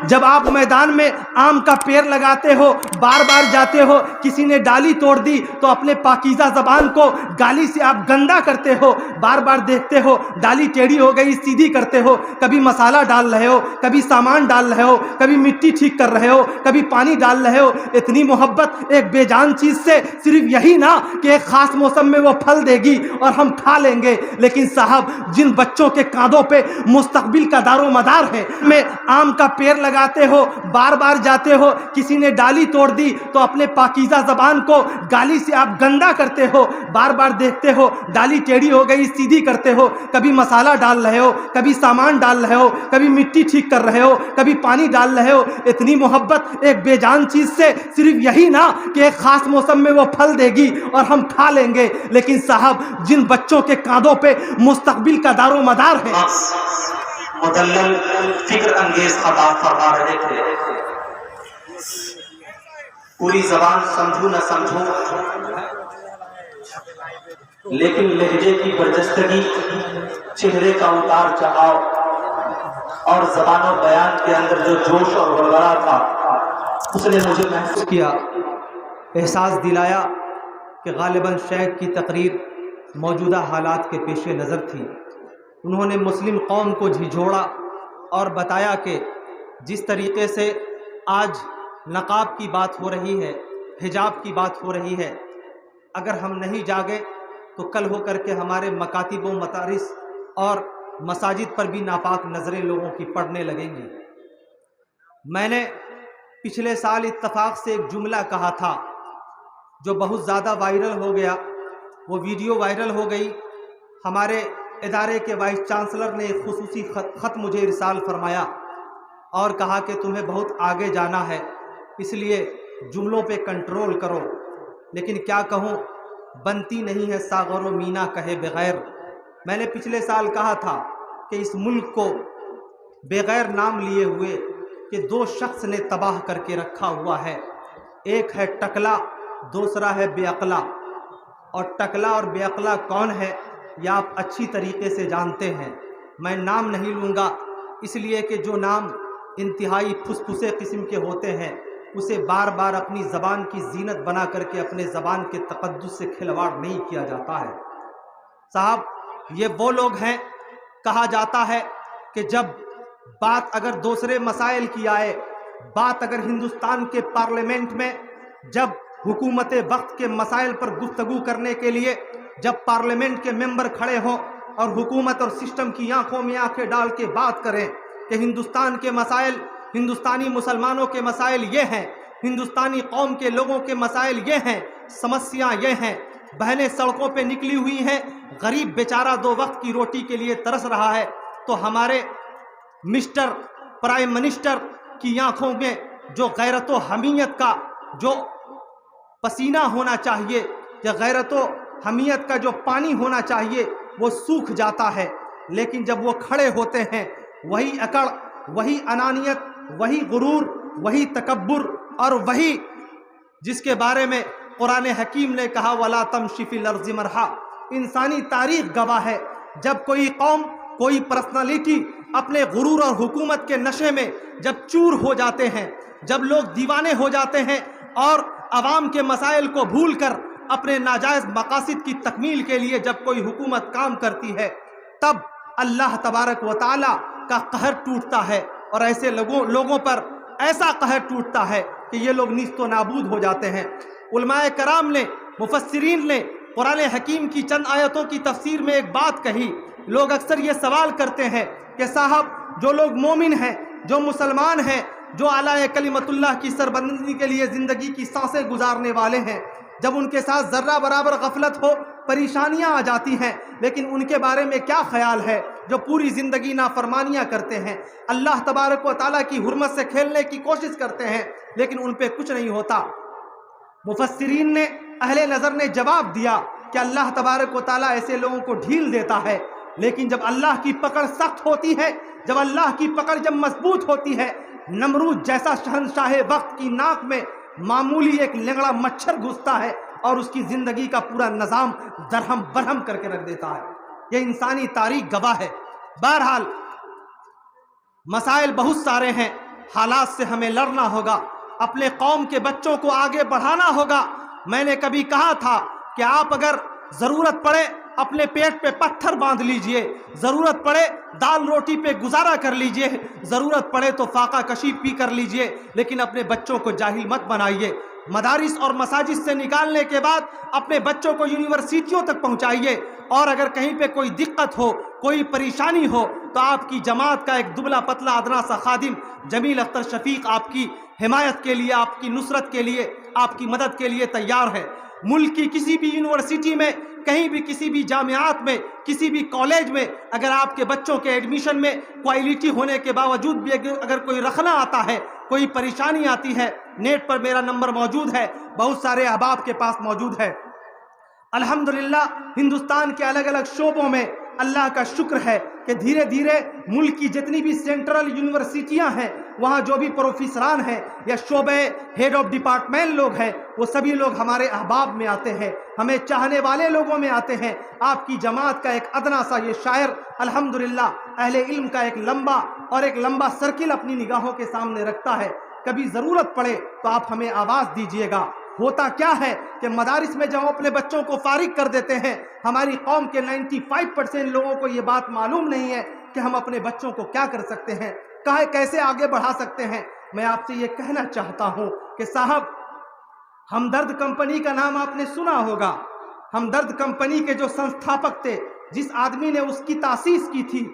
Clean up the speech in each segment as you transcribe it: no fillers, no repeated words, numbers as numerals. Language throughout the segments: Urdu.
جب آپ میدان میں آم کا پیڑ لگاتے ہو، بار بار جاتے ہو، کسی نے ڈالی توڑ دی تو اپنے پاکیزہ زبان کو گالی سے آپ گندا کرتے ہو، بار بار دیکھتے ہو ڈالی ٹیڑھی ہو گئی سیدھی کرتے ہو، کبھی مسالہ ڈال رہے ہو، کبھی سامان ڈال رہے ہو، کبھی مٹی ٹھیک کر رہے ہو، کبھی پانی ڈال رہے ہو۔ اتنی محبت ایک بے جان چیز سے صرف یہی نہ کہ ایک خاص موسم میں وہ پھل دے گی اور ہم کھا لیں گے، لیکن صاحب جن بچوں کے کاندھوں پہ مستقبل کا دار و مدار ہے، میں آم کا پیڑ لگاتے ہو، بار بار جاتے ہو، کسی نے ڈالی توڑ دی تو اپنے پاکیزہ زبان کو گالی سے آپ گندا کرتے ہو، بار بار دیکھتے ہو ڈالی ٹیڑھی ہو گئی سیدھی کرتے ہو، کبھی مسالہ ڈال رہے ہو، کبھی سامان ڈال رہے ہو، کبھی مٹی ٹھیک کر رہے ہو، کبھی پانی ڈال رہے ہو۔ اتنی محبت ایک بے جان چیز سے صرف یہی نہ کہ ایک خاص موسم میں وہ پھل دے گی اور ہم کھا لیں گے، لیکن صاحب جن بچوں کے کاندھوں پہ مستقبل کا دار و مدار ہے۔ مدلل فکر انگیز خطاب فرما رہے تھے، پوری زبان سمجھو نہ سمجھو، لیکن لہجے کی برجستگی، چہرے کا اتار چڑھاؤ اور زبان و بیان کے اندر جو جوش اور ولولہ تھا، اس نے مجھے محسوس کیا، احساس دلایا کہ غالباً شیخ کی تقریر موجودہ حالات کے پیش نظر تھی۔ انہوں نے مسلم قوم کو جھنجھوڑا اور بتایا کہ جس طریقے سے آج نقاب کی بات ہو رہی ہے، حجاب کی بات ہو رہی ہے، اگر ہم نہیں جاگے تو کل ہو کر کے ہمارے مکاتب و مدارس اور مساجد پر بھی ناپاک نظریں لوگوں کی پڑنے لگیں گی۔ میں نے پچھلے سال اتفاق سے ایک جملہ کہا تھا جو بہت زیادہ وائرل ہو گیا، وہ ویڈیو وائرل ہو گئی۔ ہمارے ادارے کے وائس چانسلر نے ایک خصوصی خط مجھے ارسال فرمایا اور کہا کہ تمہیں بہت آگے جانا ہے، اس لیے جملوں پہ کنٹرول کرو۔ لیکن کیا کہوں، بنتی نہیں ہے ساغر و مینا کہے بغیر۔ میں نے پچھلے سال کہا تھا کہ اس ملک کو بغیر نام لیے ہوئے کہ دو شخص نے تباہ کر کے رکھا ہوا ہے، ایک ہے ٹکلا، دوسرا ہے بے عقلا۔ اور ٹکلا اور بے عقلا کون ہے یہ آپ اچھی طریقے سے جانتے ہیں، میں نام نہیں لوں گا، اس لیے کہ جو نام انتہائی پھسپھسے قسم کے ہوتے ہیں اسے بار بار اپنی زبان کی زینت بنا کر کے اپنے زبان کے تقدس سے کھلواڑ نہیں کیا جاتا ہے۔ صاحب یہ وہ لوگ ہیں، کہا جاتا ہے کہ جب بات اگر دوسرے مسائل کی آئے، بات اگر ہندوستان کے پارلیمنٹ میں جب حکومت وقت کے مسائل پر گفتگو کرنے کے لیے جب پارلیمنٹ کے ممبر کھڑے ہوں اور حکومت اور سسٹم کی آنکھوں میں آنکھیں ڈال کے بات کریں کہ ہندوستان کے مسائل، ہندوستانی مسلمانوں کے مسائل یہ ہیں، ہندوستانی قوم کے لوگوں کے مسائل یہ ہیں، سمسیا یہ ہیں، بہنیں سڑکوں پہ نکلی ہوئی ہیں، غریب بیچارہ دو وقت کی روٹی کے لیے ترس رہا ہے، تو ہمارے مسٹر پرائم منسٹر کی آنکھوں میں جو غیرت و حمیت کا جو پسینہ ہونا چاہیے یا غیرت و حمیت کا جو پانی ہونا چاہیے وہ سوکھ جاتا ہے، لیکن جب وہ کھڑے ہوتے ہیں وہی اکڑ، وہی انانیت، وہی غرور، وہی تکبر اور وہی جس کے بارے میں قرآن حکیم نے کہا وَلَا تَمْشِ فِي الْأَرْضِ مَرْحًا۔ انسانی تاریخ گواہ ہے، جب کوئی قوم، کوئی پرسنالٹی اپنے غرور اور حکومت کے نشے میں جب چور ہو جاتے ہیں، جب لوگ دیوانے ہو جاتے ہیں اور عوام کے مسائل کو بھول کر اپنے ناجائز مقاصد کی تکمیل کے لیے جب کوئی حکومت کام کرتی ہے، تب اللہ تبارک و تعالی کا قہر ٹوٹتا ہے اور ایسے لوگوں پر ایسا قہر ٹوٹتا ہے کہ یہ لوگ نیست و نابود ہو جاتے ہیں۔ علماء کرام نے، مفسرین نے قرآن حکیم کی چند آیتوں کی تفسیر میں ایک بات کہی۔ لوگ اکثر یہ سوال کرتے ہیں کہ صاحب جو لوگ مومن ہیں، جو مسلمان ہیں، جو اعلیٰ کلمت اللہ کی سربلندی کے لیے زندگی کی سانسیں گزارنے والے ہیں، جب ان کے ساتھ ذرہ برابر غفلت ہو، پریشانیاں آ جاتی ہیں، لیکن ان کے بارے میں کیا خیال ہے جو پوری زندگی نافرمانیاں کرتے ہیں، اللہ تبارک و تعالیٰ کی حرمت سے کھیلنے کی کوشش کرتے ہیں لیکن ان پہ کچھ نہیں ہوتا۔ مفسرین نے، اہل نظر نے جواب دیا کہ اللہ تبارک و تعالیٰ ایسے لوگوں کو ڈھیل دیتا ہے، لیکن جب اللہ کی پکڑ سخت ہوتی ہے، جب اللہ کی پکڑ جب مضبوط ہوتی ہے، نمرود جیسا شہنشاہ وقت کی ناک میں معمولی ایک لنگڑا مچھر گھستا ہے اور اس کی زندگی کا پورا نظام درہم برہم کر کے رکھ دیتا ہے۔ یہ انسانی تاریخ گواہ ہے۔ بہرحال مسائل بہت سارے ہیں، حالات سے ہمیں لڑنا ہوگا، اپنے قوم کے بچوں کو آگے بڑھانا ہوگا۔ میں نے کبھی کہا تھا کہ آپ اگر ضرورت پڑے اپنے پیٹ پہ پتھر باندھ لیجئے، ضرورت پڑے دال روٹی پہ گزارا کر لیجئے، ضرورت پڑے تو فاقہ کشی بھی کر لیجئے، لیکن اپنے بچوں کو جاہل مت بنائیے۔ مدارس اور مساجد سے نکالنے کے بعد اپنے بچوں کو یونیورسٹیوں تک پہنچائیے، اور اگر کہیں پہ کوئی دقت ہو، کوئی پریشانی ہو، تو آپ کی جماعت کا ایک دبلا پتلا ادنا سا خادم جمیل اختر شفیق آپ کی حمایت کے لیے، آپ کی نصرت کے لیے، آپ کی مدد کے لیے تیار ہے۔ ملک کی کسی بھی یونیورسٹی میں، کہیں بھی کسی بھی جامعات میں، کسی بھی کالج میں اگر آپ کے بچوں کے ایڈمیشن میں کوالٹی ہونے کے باوجود بھی اگر کوئی رخنا آتا ہے، کوئی پریشانی آتی ہے، نیٹ پر میرا نمبر موجود ہے، بہت سارے احباب کے پاس موجود ہے۔ الحمدللہ ہندوستان کے الگ الگ شعبوں میں اللہ کا شکر ہے کہ دھیرے دھیرے ملک کی جتنی بھی سینٹرل یونیورسٹیاں ہیں، وہاں جو بھی پروفیسران ہیں یا شعبے ہیڈ آف ڈپارٹمنٹ لوگ ہیں، وہ سبھی لوگ ہمارے احباب میں آتے ہیں، ہمیں چاہنے والے لوگوں میں آتے ہیں۔ آپ کی جماعت کا ایک ادنا سا یہ شاعر الحمدللہ اہل علم کا ایک لمبا سرکل اپنی نگاہوں کے سامنے رکھتا ہے۔ کبھی ضرورت پڑے تو آپ ہمیں آواز دیجئے گا۔ ہوتا کیا ہے کہ مدارس میں جب ہم اپنے بچوں کو فارغ کر دیتے ہیں، ہماری قوم کے 95% لوگوں کو یہ بات معلوم نہیں ہے کہ ہم اپنے بچوں کو کیا کر سکتے ہیں، کیسے آگے بڑھا سکتے ہیں۔ میں آپ سے یہ کہنا چاہتا ہوں کہ صاحب، ہمدرد کمپنی کا نام آپ نے سنا ہوگا۔ ہمدرد کمپنی کے جو سنستھاپک تھے، جس آدمی نے اس کی تاسیس کی تھی،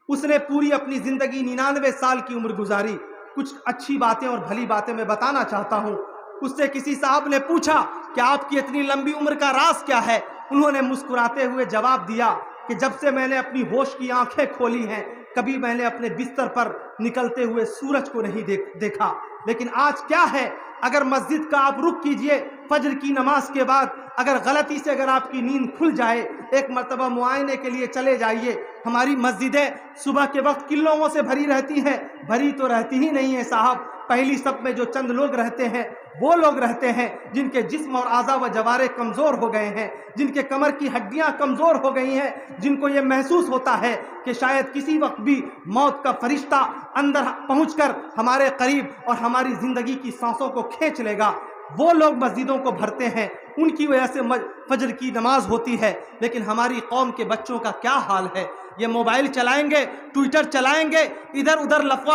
اس نے پوری اپنی زندگی 99 سال کی عمر گزاری۔ کچھ اچھی باتیں اور بھلی باتیں میں بتانا چاہتا ہوں۔ اس سے کسی صاحب نے پوچھا کہ آپ کی اتنی لمبی عمر کا راز کیا ہے؟ انہوں نے مسکراتے ہوئے جواب دیا کہ جب سے میں نے اپنی ہوش کی آنکھیں کھولی ہیں، کبھی میں نے اپنے بستر پر نکلتے ہوئے سورج کو نہیں دیکھا۔ لیکن آج کیا ہے، اگر مسجد کا آپ رخ کیجئے فجر کی نماز کے بعد، اگر غلطی سے اگر آپ کی نیند کھل جائے، ایک مرتبہ معائنے کے لیے چلے جائیے۔ ہماری مسجدیں صبح کے وقت کن لوگوں سے بھری رہتی ہیں؟ بھری تو رہتی ہی نہیں ہے صاحب۔ پہلی صف میں جو چند لوگ رہتے ہیں، وہ لوگ رہتے ہیں جن کے جسم اور اعضاء و جوارے کمزور ہو گئے ہیں، جن کے کمر کی ہڈیاں کمزور ہو گئی ہیں، جن کو یہ محسوس ہوتا ہے کہ شاید کسی وقت بھی موت کا فرشتہ اندر پہنچ کر ہمارے قریب اور ہماری زندگی کی سانسوں کو کھینچ لے گا۔ وہ لوگ مسجدوں کو بھرتے ہیں، ان کی وجہ سے فجر کی نماز ہوتی ہے۔ لیکن ہماری قوم کے بچوں کا کیا حال ہے؟ یہ موبائل چلائیں گے، ٹویٹر چلائیں گے، ادھر ادھر لفظ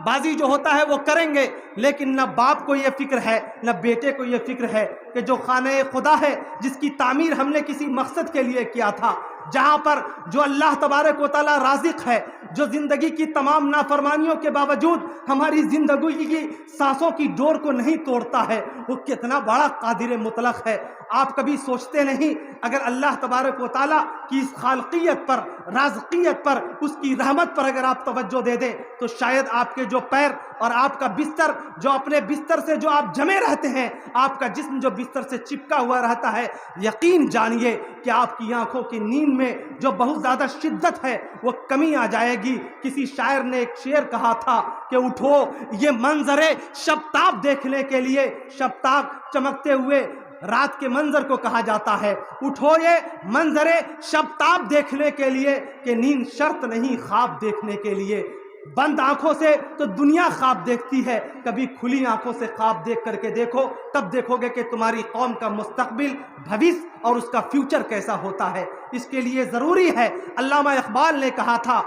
بازی جو ہوتا ہے وہ کریں گے، لیکن نہ باپ کو یہ فکر ہے، نہ بیٹے کو یہ فکر ہے کہ جو خانہ خدا ہے، جس کی تعمیر ہم نے کسی مقصد کے لیے کیا تھا، جہاں پر جو اللہ تبارک و تعالیٰ رازق ہے، جو زندگی کی تمام نافرمانیوں کے باوجود ہماری زندگی کی سانسوں کی ڈور کو نہیں توڑتا ہے، وہ کتنا بڑا قادر مطلق ہے۔ آپ کبھی سوچتے نہیں اگر اللہ تبارک و تعالیٰ کی اس خالقیت پر، رازقیت پر، اس کی رحمت پر اگر آپ توجہ دے دیں تو شاید آپ کے جو پیر اور آپ کا بستر، جو اپنے بستر سے جو آپ جمے رہتے ہیں، آپ کا جسم جو بستر سے چپکا ہوا رہتا ہے، یقین جانیے کہ آپ کی آنکھوں کی نیند میں جو بہت زیادہ شدت ہے وہ کمی آ جائے گی۔ کسی شاعر نے ایک شعر کہا تھا کہ اٹھو یہ منظر شبتاب دیکھنے کے لیے، شبتاب چمکتے ہوئے رات کے منظر کو کہا جاتا ہے، اٹھو یہ منظر شبتاب دیکھنے کے لیے کہ نیند شرط نہیں خواب دیکھنے کے لیے۔ بند آنکھوں سے تو دنیا خواب دیکھتی ہے، کبھی کھلی آنکھوں سے خواب دیکھ کر کے دیکھو، تب دیکھو گے کہ تمہاری قوم کا مستقبل، بھوش اور اس کا فیوچر کیسا ہوتا ہے۔ اس کے لیے ضروری ہے، علامہ اقبال نے کہا تھا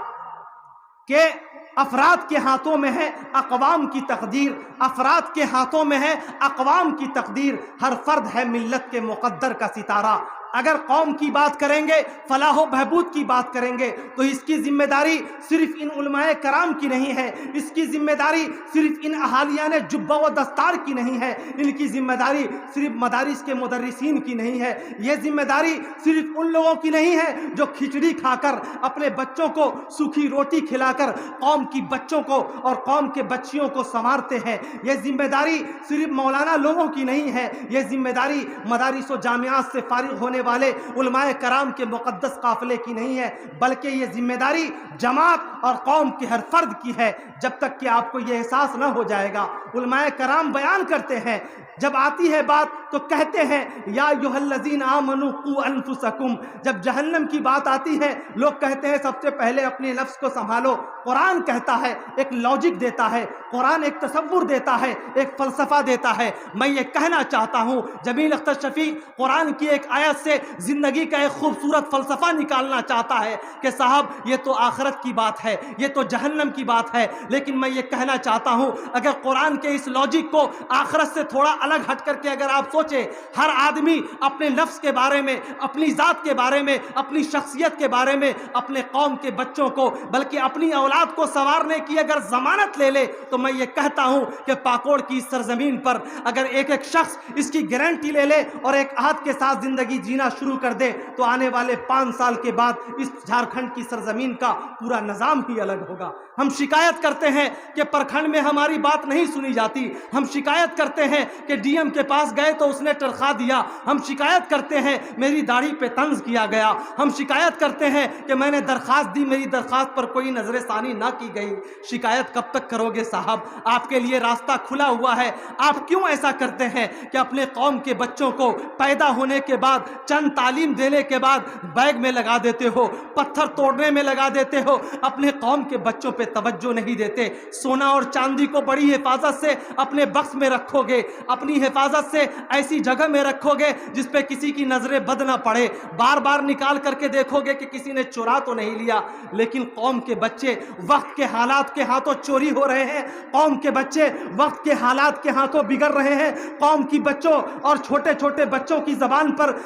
کہ افراد کے ہاتھوں میں ہے اقوام کی تقدیر، افراد کے ہاتھوں میں ہے اقوام کی تقدیر، ہر فرد ہے ملت کے مقدر کا ستارہ۔ اگر قوم کی بات کریں گے، فلاح و بہبود کی بات کریں گے، تو اس کی ذمہ داری صرف ان علماء کرام کی نہیں ہے، اس کی ذمہ داری صرف ان اہالیان جبہ و دستار کی نہیں ہے، ان کی ذمہ داری صرف مدارس کے مدرسین کی نہیں ہے، یہ ذمہ داری صرف ان لوگوں کی نہیں ہے جو کھچڑی کھا کر اپنے بچوں کو سوکھی روٹی کھلا کر قوم کی بچوں کو اور قوم کے بچیوں کو سنوارتے ہیں، یہ ذمہ داری صرف مولانا لوگوں کی نہیں ہے، یہ ذمہ داری مدارس و جامعات سے فارغ ہونے والے علماء کرام کے مقدس قافلے کی نہیں ہے، بلکہ یہ ذمہ داری جماعت اور قوم کے ہر فرد کی ہے۔ جب تک کہ آپ کو یہ احساس نہ ہو جائے گا، علماء کرام بیان کرتے ہیں، جب آتی ہے بات تو کہتے ہیں یا ایھا الذین آمنوا قوا انفسکم، جب جہنم کی بات آتی ہے لوگ کہتے ہیں سب سے پہلے اپنے نفس کو سنبھالو۔ قرآن کہتا ہے، ایک لاجک دیتا ہے، قرآن ایک تصور دیتا ہے، ایک فلسفہ دیتا ہے۔ میں یہ کہنا چاہتا ہوں جمیل اختر شفیق قرآن کی ایک آیت سے زندگی کا ایک خوبصورت فلسفہ نکالنا چاہتا ہے کہ صاحب یہ تو آخرت کی بات ہے، یہ تو جہنم کی بات ہے، لیکن میں یہ کہنا چاہتا ہوں اگر قرآن کے اس لاجک کو آخرت سے تھوڑا الگ ہٹ کر کے اگر آپ سوچیں، ہر آدمی اپنے نفس کے بارے میں، اپنی ذات کے بارے میں، اپنی شخصیت کے بارے میں، اپنے قوم کے بچوں کو بلکہ اپنی اولاد کو سنوارنے کی اگر ضمانت لے لے تو میں یہ کہتا ہوں کہ پاکوڑ کی اس سرزمین پر اگر ایک ایک شخص اس کی گارنٹی لے لے اور ایک عہد کے ساتھ زندگی جینا شروع کر دے تو آنے والے 5 سال کے بعد اس جھارکھنڈ کی سرزمین کا پورا نظام ہی الگ ہوگا۔ ہم شکایت کرتے ہیں کہ پرکھنڈ میں ہماری بات نہیں سنی جاتی، ہم شکایت کرتے ہیں کہ ڈی ایم کے پاس گئے تو اس نے تنخواہ دیا، ہم شکایت کرتے ہیں میری داڑھی پہ طنز کیا گیا، ہم شکایت کرتے ہیں کہ میں نے درخواست دی میری درخواست پر کوئی نظر ثانی نہ کی گئی۔ شکایت کب تک کرو گے صاحب؟ آپ کے لیے راستہ کھلا ہوا ہے۔ آپ کیوں ایسا کرتے ہیں کہ اپنے قوم کے بچوں کو پیدا ہونے کے بعد چند تعلیم دینے کے بعد بیگ میں لگا دیتے ہو، پتھر توڑنے میں لگا دیتے ہو، اپنے قوم کے بچوں پہ توجہ نہیں دیتے؟ سونا اور چاندی کو بڑی حفاظت سے اپنے بکس میں رکھو گے، اپنی حفاظت سے ایسی جگہ میں رکھو گے جس پہ کسی کی نظر بد نہ پڑے، بار بار نکال کر کے دیکھو گے کہ کسی نے چرا تو نہیں لیا۔ لیکن قوم کے بچے وقت کے حالات کے ہاتھوں چوری ہو رہے ہیں، قوم کے بچے وقت کے حالات کے ہاتھوں بگڑ رہے ہیں۔ قوم کی بچوں اور چھوٹے چھوٹے بچوں کی زبان پر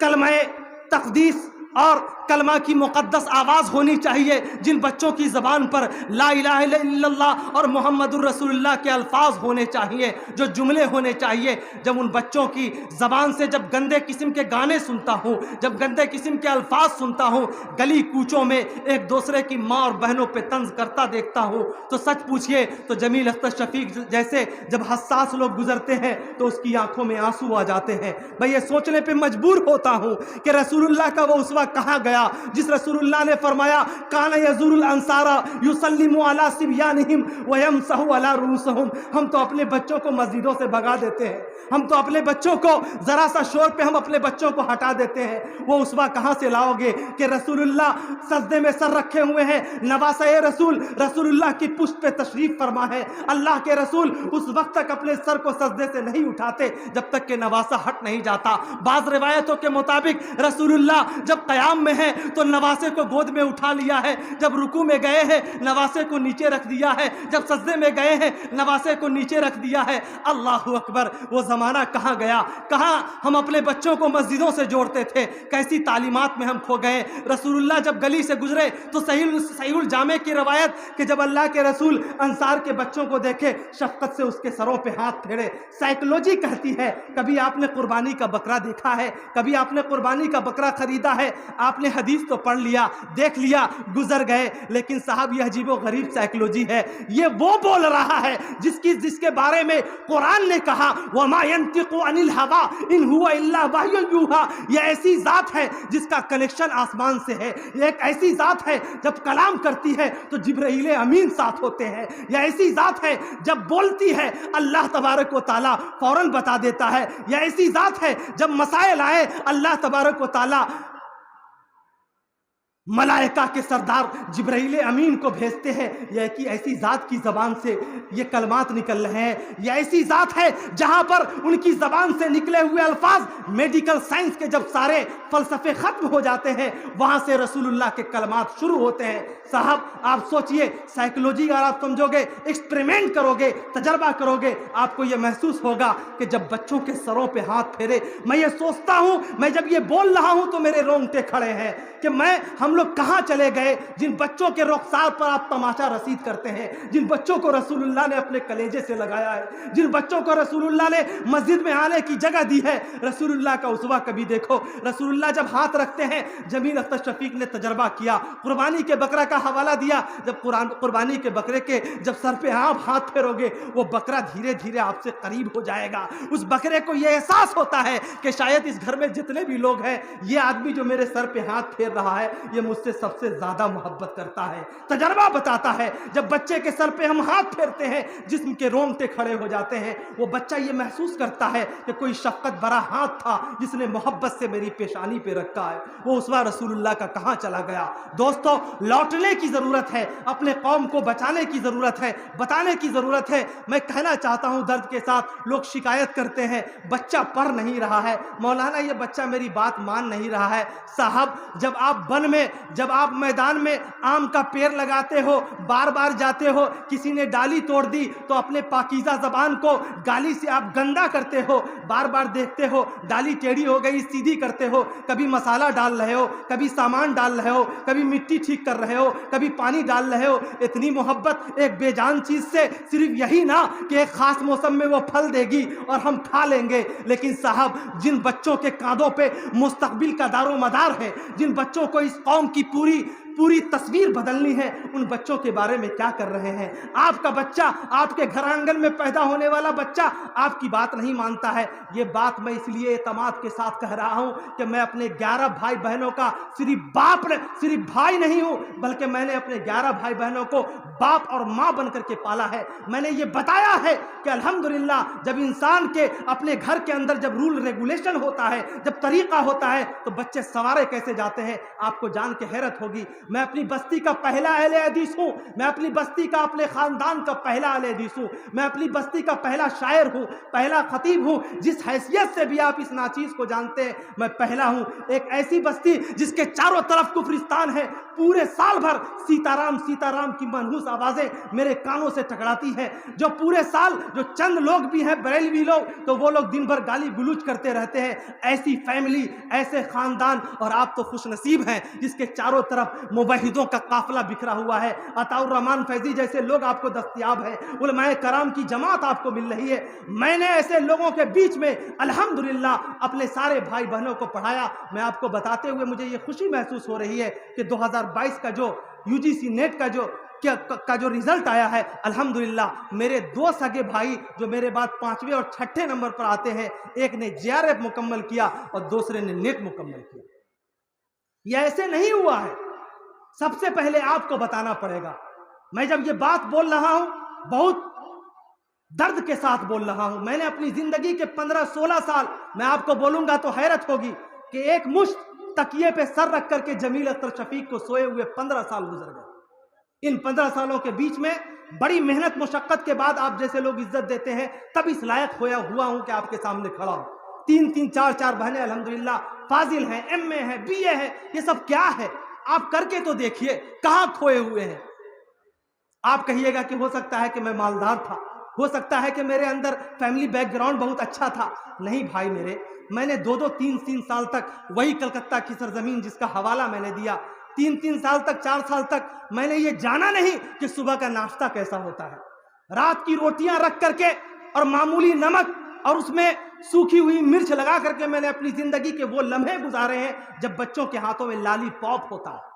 کلمہ تقدیس اور کلمہ کی مقدس آواز ہونی چاہیے، جن بچوں کی زبان پر لا الہ الا اللہ اور محمد الرسول اللہ کے الفاظ ہونے چاہیے، جو جملے ہونے چاہیے۔ جب ان بچوں کی زبان سے جب گندے قسم کے گانے سنتا ہوں، جب گندے قسم کے الفاظ سنتا ہوں، گلی کوچوں میں ایک دوسرے کی ماں اور بہنوں پہ طنز کرتا دیکھتا ہوں، تو سچ پوچھئے تو جمیل اختر شفیق جیسے جب حساس لوگ گزرتے ہیں تو اس کی آنکھوں میں آنسو آ جاتے ہیں۔ میں یہ سوچنے پہ مجبور ہوتا ہوں کہ رسول اللہ کا وہ اسوہ کہاں گیا جس رسول اللہ نے فرمایا کان یزور الانصار یسلم علی صبیانہم ویمسح علی رؤوسہم۔ ہم تو اپنے بچوں کو مسجدوں سے بھگا دیتے ہیں، ہم تو اپنے بچوں کو ذرا سا شور پہ ہم اپنے بچوں کو ہٹا دیتے ہیں۔ وہ اسوہ کہاں سے لاؤ گے کہ رسول اللہ سجدے میں سر رکھے ہوئے ہیں، نواسہ رسول اللہ کی پشت پہ تشریف فرما ہے۔ اللہ کے رسول اس وقت تک اپنے سر کو سجدے سے نہیں اٹھاتے جب تک کہ نواسہ ہٹ نہیں جاتا۔ بعض روایتوں کے مطابق رسول اللہ جب قیام میں ہے تو نواسے کو گود میں اٹھا لیا ہے، جب رکوع میں گئے ہیں نواسے کو نیچے رکھ دیا ہے، جب سجدے میں گئے ہیں نواسے کو نیچے رکھ دیا ہے۔ اللہ اکبر! وہ زمانہ کہاں گیا؟ کہاں ہم اپنے بچوں کو مسجدوں سے جوڑتے تھے؟ کیسی تعلیمات میں ہم کھو گئے؟ رسول اللہ جب گلی سے گزرے تو صحیح الجامع کی روایت کہ جب اللہ کے رسول انصار کے بچوں کو دیکھے شفقت سے اس کے سروں پہ ہاتھ پھیرے۔ سائیکلوجی کہتی ہے، کبھی آپ نے قربانی کا بکرا دیکھا ہے؟ کبھی آپ نے قربانی کا بکرا خریدا ہے؟ آپ نے حدیث تو پڑھ لیا، دیکھ لیا، گزر گئے، لیکن صاحب یہ عجیب و غریب سائیکلوجی ہے۔ یہ وہ بول رہا ہے جس کے بارے میں قرآن نے کہا وَمَا يَنْتِقُ عَنِ الْهَوَىٰ إِنْ هُوَ إِلَّا وَحْيٌ يُوحَىٰ۔ یہ ایسی ذات ہے جس کا کنیکشن آسمان سے ہے، یہ ایک ایسی ذات ہے جب کلام کرتی ہے تو جبرائیل امین ساتھ ہوتے ہیں، یہ ایسی ذات ہے جب بولتی ہے اللہ تبارک و تعالیٰ فوراً بتا دیتا ہے، یہ ایسی ذات ہے جب مسائل آئے اللہ تبارک و تعالیٰ ملائکہ کے سردار جبرائیل امین کو بھیجتے ہیں۔ یہ ایسی ذات کی زبان سے یہ کلمات نکل رہے ہیں، یہ ایسی ذات ہے جہاں پر ان کی زبان سے نکلے ہوئے الفاظ میڈیکل سائنس کے جب سارے فلسفے ختم ہو جاتے ہیں وہاں سے رسول اللہ کے کلمات شروع ہوتے ہیں۔ صاحب آپ سوچئے، سائیکلوجی اگر آپ سمجھو گے، ایکسپریمنٹ کرو گے، تجربہ کرو گے، آپ کو یہ محسوس ہوگا کہ جب بچوں کے سروں پہ ہاتھ پھیرے، میں یہ سوچتا ہوں، میں جب یہ بول رہا ہوں تو میرے رونگٹے کھڑے ہیں کہ ہم ہم لوگ کہاں چلے گئے جن بچوں کے رخسار پر آپ تماشا رسید کرتے ہیں، جن بچوں کو رسول اللہ نے اپنے کلیجے سے لگایا ہے، جن بچوں کو رسول اللہ نے مسجد میں آنے کی جگہ دی ہے۔ رسول اللہ کا اسوہ کبھی دیکھو۔ رسول اللہ جب ہاتھ رکھتے ہیں، جمیل اختر شفیق نے تجربہ کیا، قربانی کے بکرا کا حوالہ دیا، جب قربانی کے بکرے کے جب سر پہ آپ ہاتھ پھیرو گے، وہ بکرا دھیرے دھیرے آپ سے قریب ہو جائے گا۔ اس بکرے کو یہ احساس ہوتا ہے کہ شاید اس گھر میں جتنے بھی لوگ ہیں، یہ آدمی جو میرے سر پہ ہاتھ پھیر رہا ہے، یہ مجھ سے سب سے زیادہ محبت کرتا ہے۔ تجربہ بتاتا ہے جب بچے کے سر پہ ہم ہاتھ پھیرتے ہیں، جسم کے رونگٹے کھڑے ہو جاتے ہیں۔ وہ بچہ یہ محسوس کرتا ہے کہ کوئی شفقت بھرا ہاتھ تھا جس نے محبت سے میری پیشانی پہ رکھا ہے۔ وہ اسوہ رسول اللہ کا کہاں چلا گیا؟ دوستو، لوٹنے کی ضرورت ہے، اپنے قوم کو بچانے کی ضرورت ہے، بتانے کی ضرورت ہے۔ میں کہنا چاہتا ہوں درد کے ساتھ، لوگ شکایت کرتے ہیں بچہ پڑھ نہیں رہا ہے، مولانا یہ بچہ میری بات مان نہیں رہا ہے۔ صاحب، جب آپ بن میں، جب آپ میدان میں آم کا پیڑ لگاتے ہو، بار بار جاتے ہو، کسی نے ڈالی توڑ دی تو اپنے پاکیزہ زبان کو گالی سے آپ گندا کرتے ہو، بار بار دیکھتے ہو ڈالی ٹیڑھی ہو گئی سیدھی کرتے ہو، کبھی مسالہ ڈال رہے ہو، کبھی سامان ڈال رہے ہو، کبھی مٹی ٹھیک کر رہے ہو، کبھی پانی ڈال رہے ہو۔ اتنی محبت ایک بے جان چیز سے صرف یہی نہ کہ ایک خاص موسم میں وہ پھل دے گی اور ہم کھا لیں گے، لیکن صاحب جن بچوں کے کاندھوں پہ مستقبل کا دار و مدار ہے، جن بچوں کو اس قوم کی پوری تصویر بدلنی ہے، ان بچوں کے بارے میں کیا کر رہے ہیں؟ آپ کا بچہ، آپ کے گھر آنگن میں پیدا ہونے والا بچہ آپ کی بات نہیں مانتا ہے۔ یہ بات میں اس لیے اعتماد کے ساتھ کہہ رہا ہوں کہ میں اپنے 11 بھائی بہنوں کا صرف بھائی نہیں ہوں، بلکہ میں نے اپنے 11 بھائی بہنوں کو باپ اور ماں بن کر کے پالا ہے۔ میں نے یہ بتایا ہے کہ الحمدللہ جب انسان کے اپنے گھر کے اندر جب رول ریگولیشن ہوتا ہے، جب طریقہ ہوتا ہے، تو بچے سوارے کیسے جاتے ہیں آپ کو جان کے حیرت ہوگی۔ میں اپنی بستی کا پہلا اہل حدیث ہوں، میں اپنی بستی کا، اپنے خاندان کا پہلا اہل حدیث ہوں، میں اپنی بستی کا پہلا شاعر ہوں، پہلا خطیب ہوں۔ جس حیثیت سے بھی آپ اس ناچیز کو جانتے ہیں، میں پہلا ہوں۔ ایک ایسی بستی جس کے چاروں طرف کفرستان ہے، پورے سال بھر سیتارام سیتارام کی منحوس آوازیں میرے کانوں سے ٹکراتی ہیں۔ جو پورے سال جو چند لوگ بھی ہیں بریلوی لوگ، تو وہ لوگ دن بھر گالی گلوچ کرتے رہتے ہیں۔ ایسی فیملی، ایسے خاندان، اور آپ تو خوش نصیب ہیں جس کے چاروں طرف موحدوں کا قافلہ بکھرا ہوا ہے۔ عطاء الرحمن فیضی جیسے لوگ آپ کو دستیاب ہیں، علماء کرام کی جماعت آپ کو مل رہی ہے۔ میں نے ایسے لوگوں کے بیچ میں الحمدللہ اپنے سارے بھائی بہنوں کو پڑھایا۔ میں آپ کو بتاتے ہوئے مجھے یہ خوشی محسوس ہو رہی ہے کہ 2022 کا جو UGC نیٹ کا جو رزلٹ آیا ہے، الحمدللہ میرے 2 سگے بھائی جو میرے بعد 5ویں اور 6ٹھے نمبر پر آتے ہیں، ایک نے JRF مکمل کیا اور دوسرے نے نیٹ مکمل کیا۔ یہ ایسے نہیں ہوا ہے، سب سے پہلے آپ کو بتانا پڑے گا۔ میں جب یہ بات بول رہا ہوں بہت درد کے ساتھ بول رہا ہوں۔ میں نے اپنی زندگی کے 15-16 سال، میں آپ کو بولوں گا تو حیرت ہوگی کہ ایک مشت تکیے پہ سر رکھ کر کے جمیل اختر شفیق کو سوئے ہوئے 15 سال گزر گئے۔ ان 15 سالوں کے بیچ میں بڑی محنت مشقت کے بعد آپ جیسے لوگ عزت دیتے ہیں، تب اس لائق ہوا ہوں کہ آپ کے سامنے کھڑا ہوں۔ 3 4 بہنیں الحمدللہ فاضل ہیں، MA ہیں، BA ہیں۔ یہ سب کیا ہے؟ آپ کر کے تو دیکھیے کہاں کھوئے ہوئے ہیں۔ آپ کہیے گا کہ ہو سکتا ہے کہ میں مالدار تھا، ہو سکتا ہے کہ میرے اندر فیملی بیک گراؤنڈ بہت اچھا تھا۔ نہیں بھائی میرے، میں نے 2 3 سال تک وہی کلکتہ کی سرزمین جس کا حوالہ میں نے دیا، 3 سال تک، 4 سال تک میں نے یہ جانا نہیں کہ صبح کا ناشتہ کیسا ہوتا ہے۔ رات کی روٹیاں رکھ کر کے اور معمولی نمک اور اس میں سوکھی ہوئی مرچ لگا کر کے میں نے اپنی زندگی کے وہ لمحے گزارے ہیں جب بچوں کے ہاتھوں میں لالی پاپ ہوتا ہے۔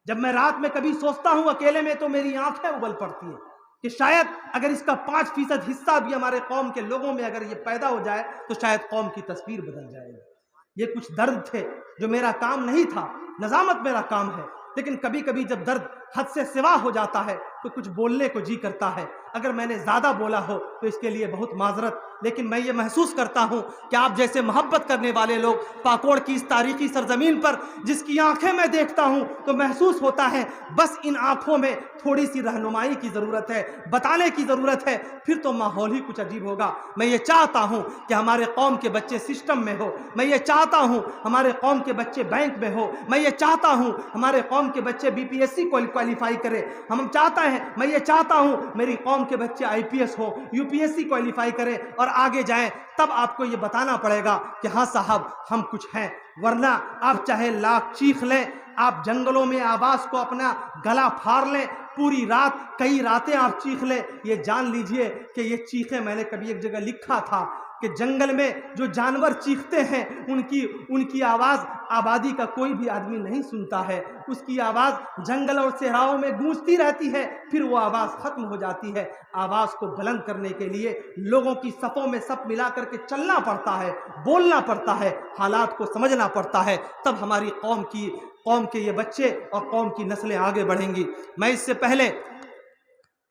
جب میں رات میں کبھی سوچتا ہوں اکیلے میں تو میری آنکھیں ابل پڑتی ہیں کہ شاید اگر اس کا 5% حصہ بھی ہمارے قوم کے لوگوں میں اگر یہ پیدا ہو جائے تو شاید قوم کی تصویر بدل جائے گی۔ یہ کچھ درد تھے جو میرا کام نہیں تھا، نظامت میرا کام ہے، لیکن کبھی کبھی جب درد حد سے سوا ہو جاتا ہے تو کچھ بولنے کو جی کرتا ہے۔ اگر میں نے زیادہ بولا ہو تو اس کے لیے بہت معذرت، لیکن میں یہ محسوس کرتا ہوں کہ آپ جیسے محبت کرنے والے لوگ پاکوڑ کی اس تاریخی سرزمین پر جس کی آنکھیں میں دیکھتا ہوں تو محسوس ہوتا ہے بس ان آنکھوں میں تھوڑی سی رہنمائی کی ضرورت ہے، بتانے کی ضرورت ہے، پھر تو ماحول ہی کچھ عجیب ہوگا۔ میں یہ چاہتا ہوں کہ ہمارے قوم کے بچے سسٹم میں ہو، میں یہ چاہتا ہوں ہمارے قوم کے بچے بینک میں ہو، میں یہ چاہتا ہوں ہمارے قوم کے بچے BPSC کوالیفائی کرے، میں یہ چاہتا ہوں میری قوم کے بچے IPS ہو، UPSC کوالیفائی کرے اور آگے جائیں۔ تب آپ کو یہ بتانا پڑے گا کہ ہاں صاحب ہم کچھ ہیں۔ ورنہ آپ چاہے لاکھ چیخ لیں، آپ جنگلوں میں آواز کو اپنا گلا پھاڑ لیں، پوری رات کئی راتیں آپ چیخ لیں، یہ جان لیجئے کہ یہ چیخیں میں نے کبھی ایک جگہ لکھا تھا کہ جنگل میں جو جانور چیختے ہیں ان کی آواز آبادی کا کوئی بھی آدمی نہیں سنتا ہے، اس کی آواز جنگل اور صحراؤں میں گونجتی رہتی ہے، پھر وہ آواز ختم ہو جاتی ہے۔ آواز کو بلند کرنے کے لیے لوگوں کی صفوں میں صف ملا کر کے چلنا پڑتا ہے، بولنا پڑتا ہے، حالات کو سمجھنا پڑتا ہے، تب ہماری قوم کے یہ بچے اور قوم کی نسلیں آگے بڑھیں گی۔ میں اس سے پہلے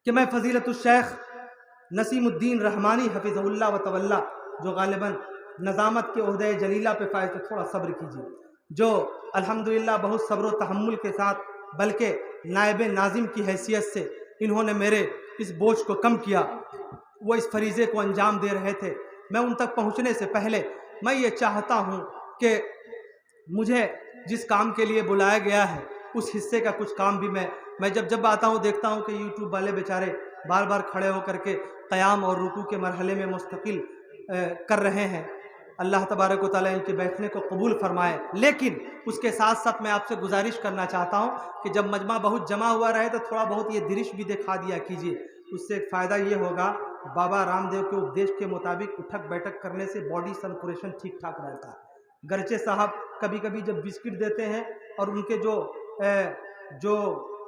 کہ میں فضیلت الشیخ نسیم الدین رحمانی حفظہ اللہ و تولا، جو غالباً نظامت کے عہدہ جلیلہ پہ فائز، تو تھوڑا صبر کیجیے، جو الحمدللہ بہت صبر و تحمل کے ساتھ بلکہ نائب ناظم کی حیثیت سے انہوں نے میرے اس بوجھ کو کم کیا، وہ اس فریضے کو انجام دے رہے تھے۔ میں ان تک پہنچنے سے پہلے میں یہ چاہتا ہوں کہ مجھے جس کام کے لیے بلایا گیا ہے اس حصے کا کچھ کام بھی میں جب آتا ہوں دیکھتا ہوں کہ یوٹیوب والے بیچارے بار بار کھڑے ہو کر کے قیام اور رکوع کے مرحلے میں مستقل کر رہے ہیں، اللہ تبارک و تعالیٰ ان کے بیٹھنے کو قبول فرمائے۔ لیکن اس کے ساتھ ساتھ میں آپ سے گزارش کرنا چاہتا ہوں کہ جب مجمع بہت جمع ہوا رہے تو تھوڑا بہت یہ درش بھی دکھا دیا کیجیے، اس سے ایک فائدہ یہ ہوگا، بابا رام دیو کے اپدیش کے مطابق اٹھک بیٹھک کرنے سے باڈی سرکولیشن ٹھیک ٹھاک رہتا ہے۔ گرچہ صاحب کبھی کبھی جب بسکٹ دیتے ہیں اور ان کے جو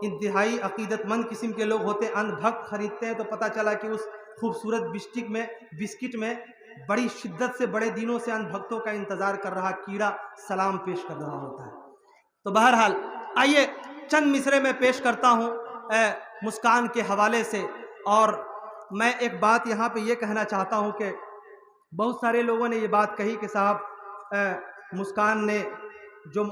انتہائی عقیدت مند قسم کے لوگ ہوتے ہیں اندھ بھکت خریدتے ہیں، تو پتہ چلا کہ اس خوبصورت بسکٹ میں بڑی شدت سے بڑے دنوں سے اندھ بھکتوں کا انتظار کر رہا کیڑا سلام پیش کر رہا ہوتا ہے۔ تو بہرحال آئیے چند مصرے میں پیش کرتا ہوں مسکان کے حوالے سے، اور میں ایک بات یہاں پہ یہ کہنا چاہتا ہوں کہ بہت سارے لوگوں نے یہ بات کہی کہ صاحب مسکان نے جو